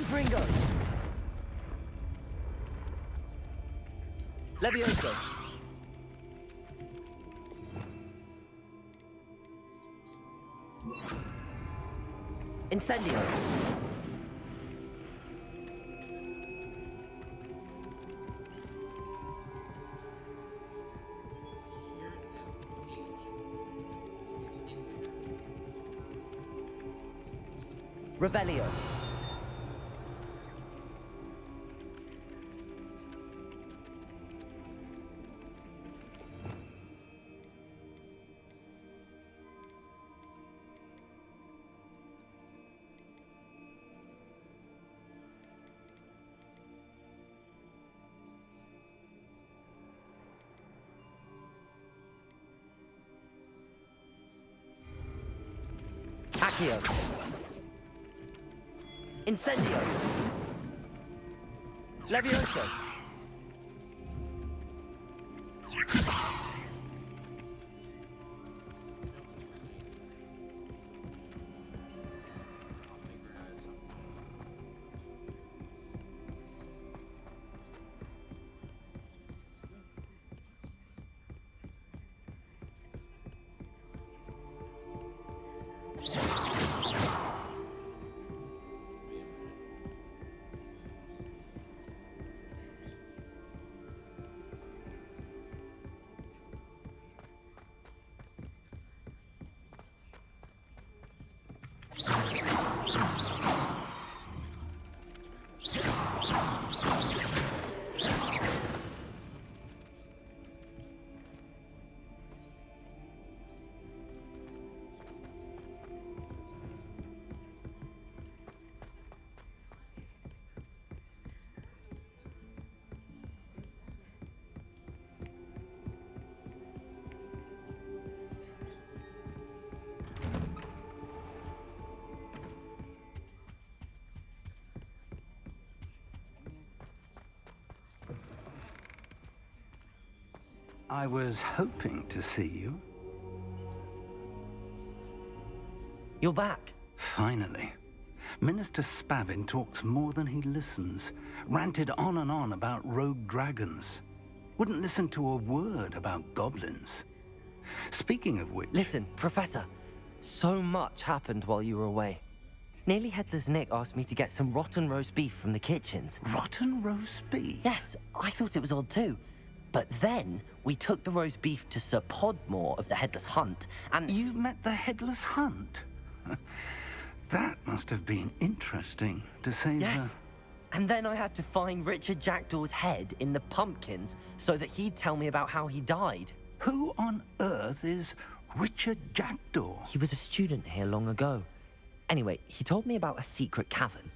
Confringo! Levioso! Incendio! Revelio. Accio. Incendio. Levioso. I was hoping to see you. You're back. Finally. Minister Spavin talks more than he listens. Ranted on and on about rogue dragons. Wouldn't listen to a word about goblins. Speaking of which... Listen, Professor. So much happened while you were away. Nearly Headless Nick asked me to get some rotten roast beef from the kitchens. Rotten roast beef? Yes, I thought it was odd too. But then, we took the roast beef to Sir Podmore of the Headless Hunt, and... You met the Headless Hunt? That must have been interesting, to say Yes. And then I had to find Richard Jackdaw's head in the pumpkins so that he'd tell me about how he died. Who on earth is Richard Jackdaw? He was a student here long ago. Anyway, he told me about a secret cavern.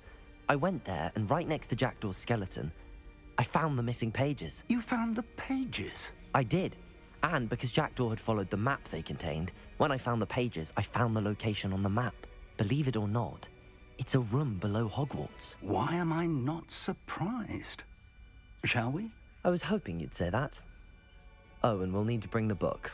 I went there, and right next to Jackdaw's skeleton, I found the missing pages. You found the pages? I did. And because Jackdaw had followed the map they contained, when I found the pages, I found the location on the map. Believe it or not, it's a room below Hogwarts. Why am I not surprised? Shall we? I was hoping you'd say that. Oh, and we'll need to bring the book.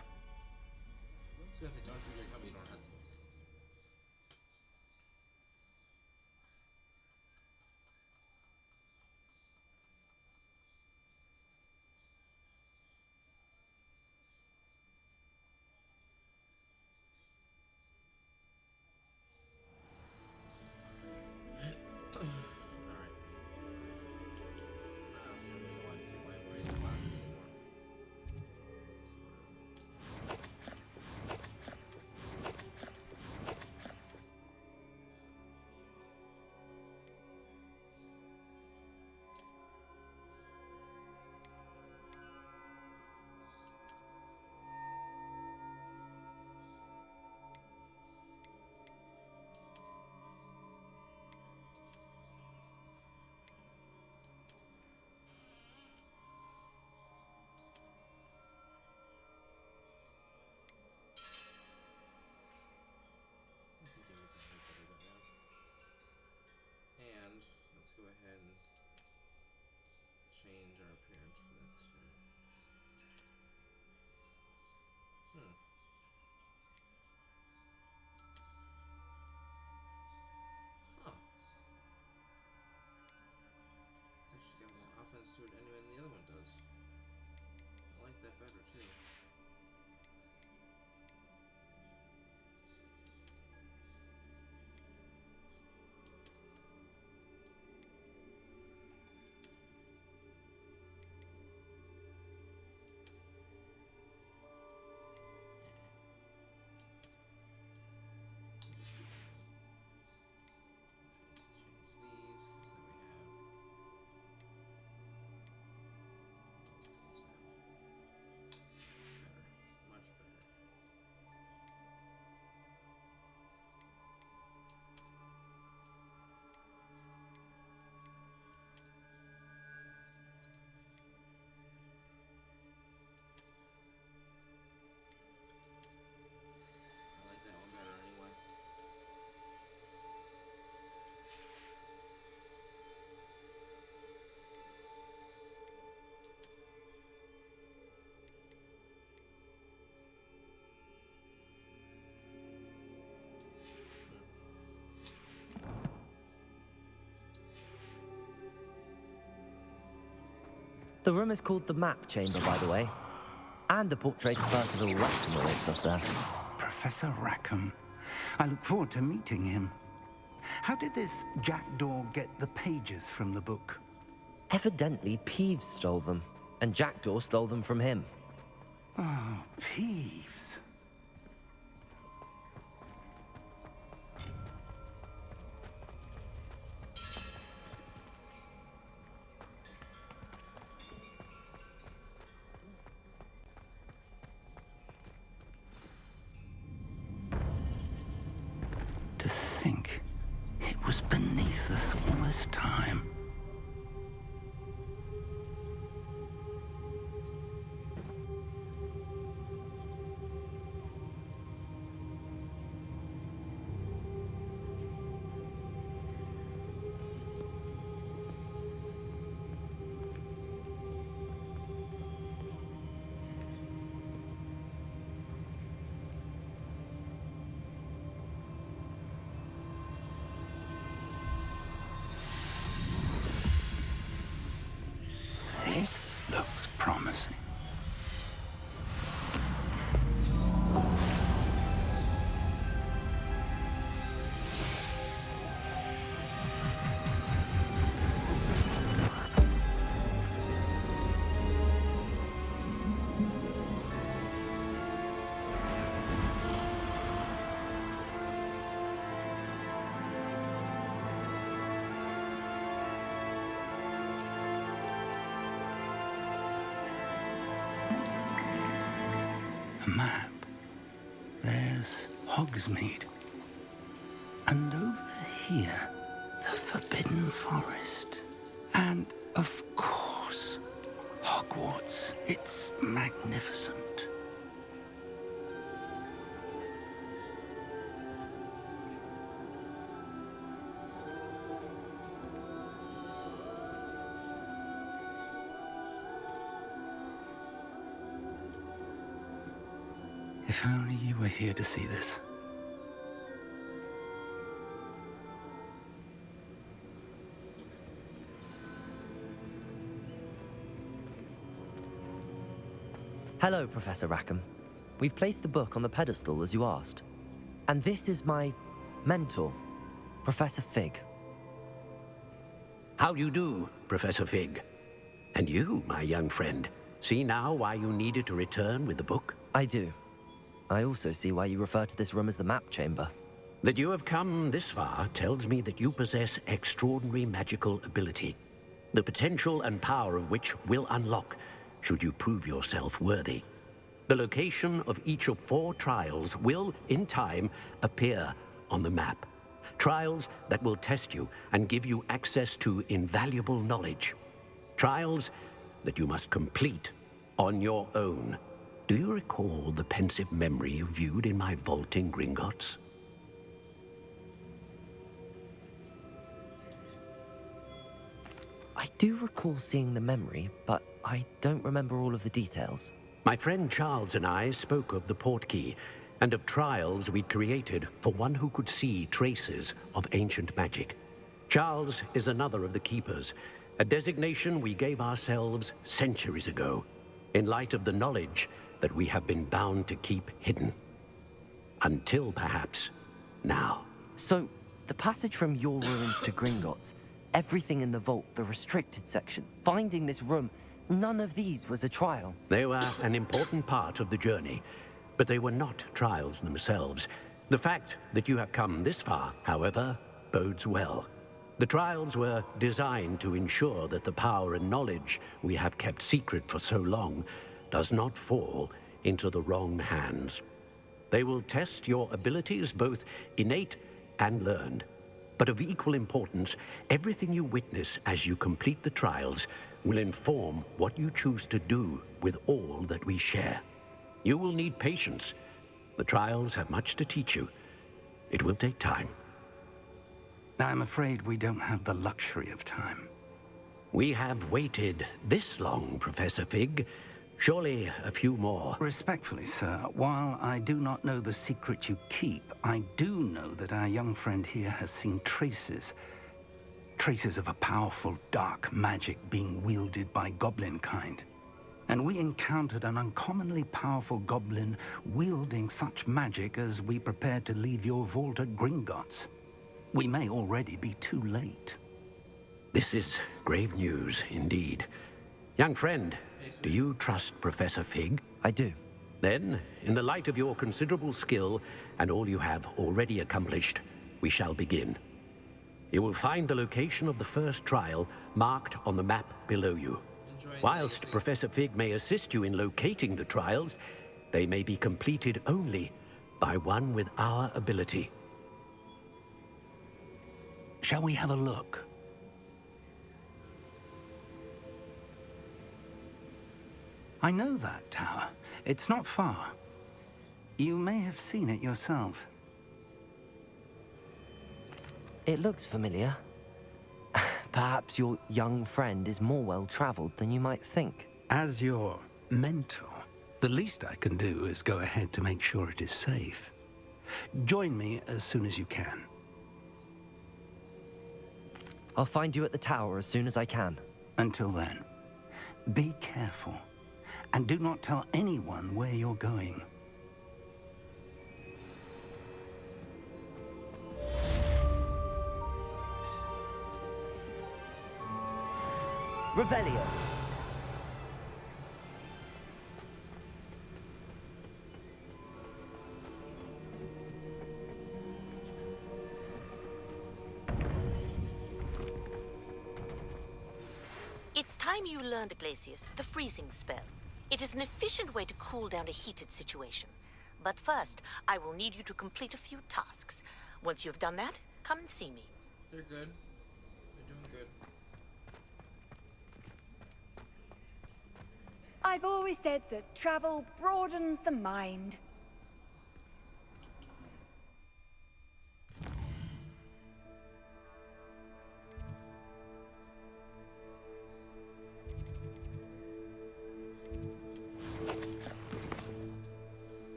see what anyone in the other one does. I like that better too. The room is called the Map Chamber, by the way. And a portrait of Percival Rackham awaits us there. Professor Rackham. I look forward to meeting him. How did this jackdaw get the pages from the book? Evidently, Peeves stole them, and Jackdaw stole them from him. Oh, Peeves. To think it was beneath us all this time. This looks promising. A map. There's Hogsmeade. And over here, the Forbidden Forest. And, of course, Hogwarts. It's magnificent. If only you were here to see this. Hello, Professor Rackham. We've placed the book on the pedestal as you asked. And this is my mentor, Professor Fig. How do you do, Professor Fig? And you, my young friend, see now why you needed to return with the book? I do. I also see why you refer to this room as the Map Chamber. That you have come this far tells me that you possess extraordinary magical ability, the potential and power of which will unlock should you prove yourself worthy. The location of each of 4 trials will, in time, appear on the map. Trials that will test you and give you access to invaluable knowledge. Trials that you must complete on your own. Do you recall the pensive memory you viewed in my vault in Gringotts? I do recall seeing the memory, but I don't remember all of the details. My friend Charles and I spoke of the portkey and of trials we'd created for one who could see traces of ancient magic. Charles is another of the keepers, a designation we gave ourselves centuries ago, in light of the knowledge that we have been bound to keep hidden. Until, perhaps, now. So, the passage from your ruins to Gringotts, everything in the vault, the restricted section, finding this room, none of these was a trial. They were an important part of the journey, but they were not trials themselves. The fact that you have come this far, however, bodes well. The trials were designed to ensure that the power and knowledge we have kept secret for so long does not fall into the wrong hands. They will test your abilities, both innate and learned. But of equal importance, everything you witness as you complete the trials will inform what you choose to do with all that we share. You will need patience. The trials have much to teach you. It will take time. I'm afraid we don't have the luxury of time. We have waited this long, Professor Fig. Surely a few more. Respectfully, sir, while I do not know the secret you keep, I do know that our young friend here has seen traces. Traces of a powerful dark magic being wielded by goblin kind. And we encountered an uncommonly powerful goblin wielding such magic as we prepared to leave your vault at Gringotts. We may already be too late. This is grave news indeed. Young friend, do you trust Professor Fig? I do. Then, in the light of your considerable skill and all you have already accomplished, we shall begin. You will find the location of the first trial marked on the map below you. Whilst Professor Fig may assist you in locating the trials, they may be completed only by one with our ability. Shall we have a look? I know that tower. It's not far. You may have seen it yourself. It looks familiar. Perhaps your young friend is more well-traveled than you might think. As your mentor, the least I can do is go ahead to make sure it is safe. Join me as soon as you can. I'll find you at the tower as soon as I can. Until then, be careful. And do not tell anyone where you're going. Revelio. It's time you learned, Glacius, the freezing spell. It is an efficient way to cool down a heated situation. But first, I will need you to complete a few tasks. Once you've done that, come and see me. They're good. They're doing good. I've always said that travel broadens the mind.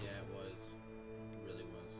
Yeah, it was. It really was.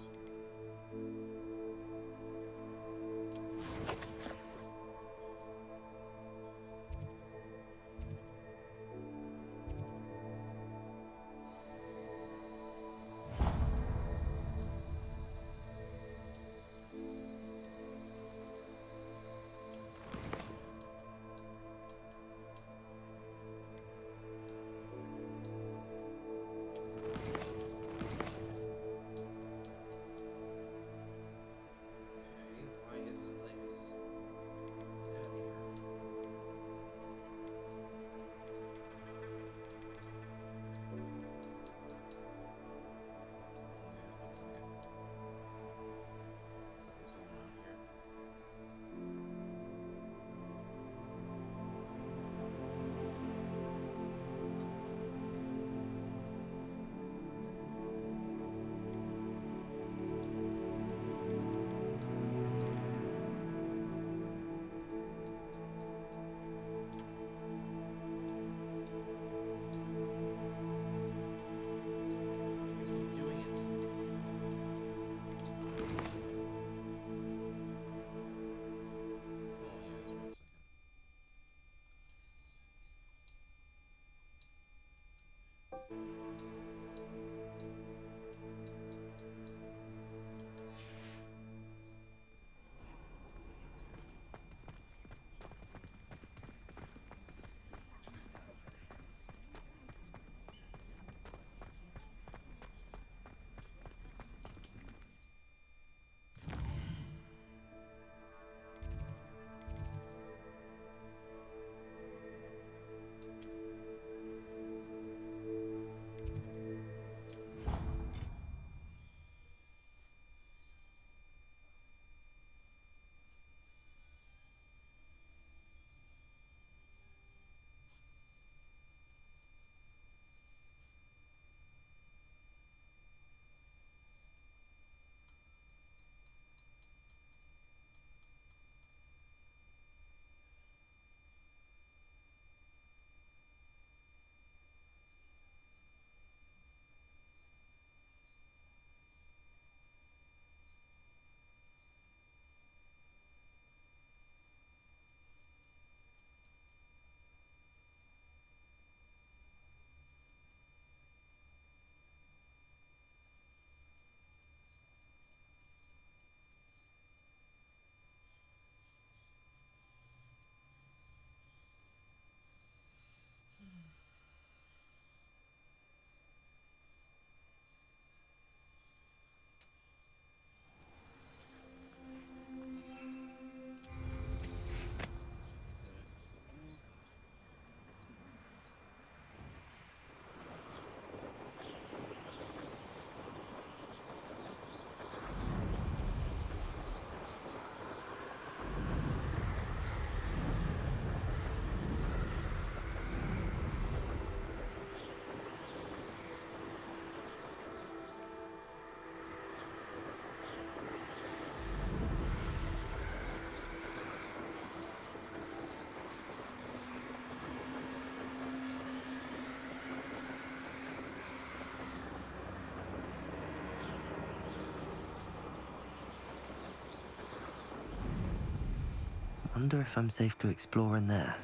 Wonder if I'm safe to explore in there.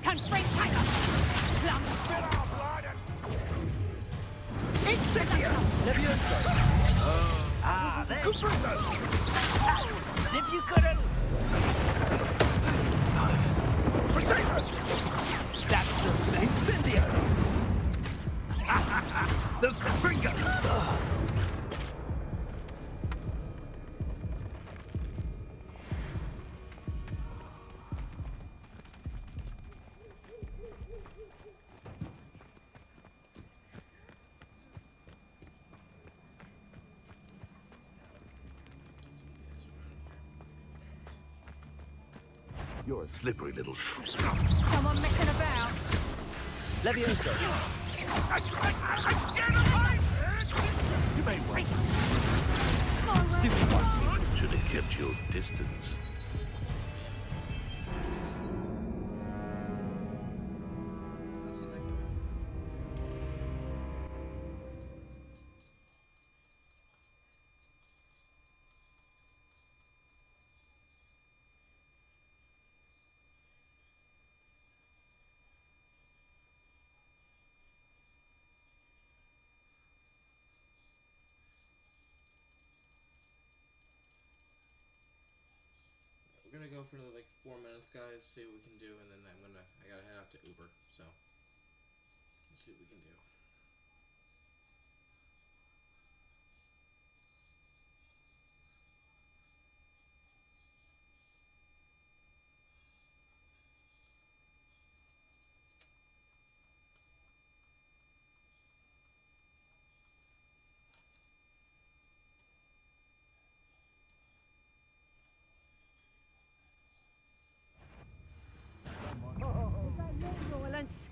Constraint tiger! Incendia! Leviosa! Ah, there! Cuprino! As if you couldn't! Potatoes! That's the Incendia! The finger! You're a slippery little... Someone messing about. Levioso. You may wait. Stupid one. Should have kept your distance. I'll see that. We're gonna go for another like 4 minutes, guys. See what we can do, and then I gotta head out to Uber. So let's see what we can do. Violence.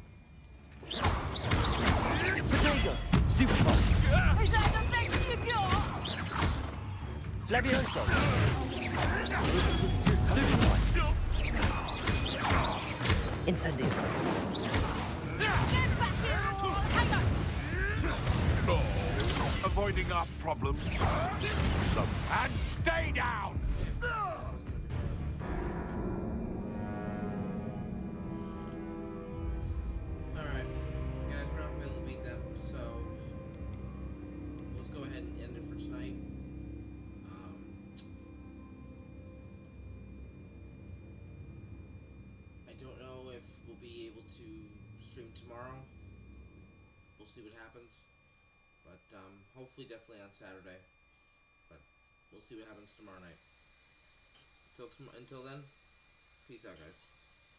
Potato. Stupid one. Is that the best you got? Levioso. Stupid one. Incendio. Get back here or hang on. Oh, avoiding our problems. And stay down! Alright, guys, we're not gonna be able to beat them, so let's go ahead and end it for tonight. I don't know if we'll be able to stream tomorrow. We'll see what happens. But hopefully definitely on Saturday. But we'll see what happens tomorrow night. Until then, peace out, guys.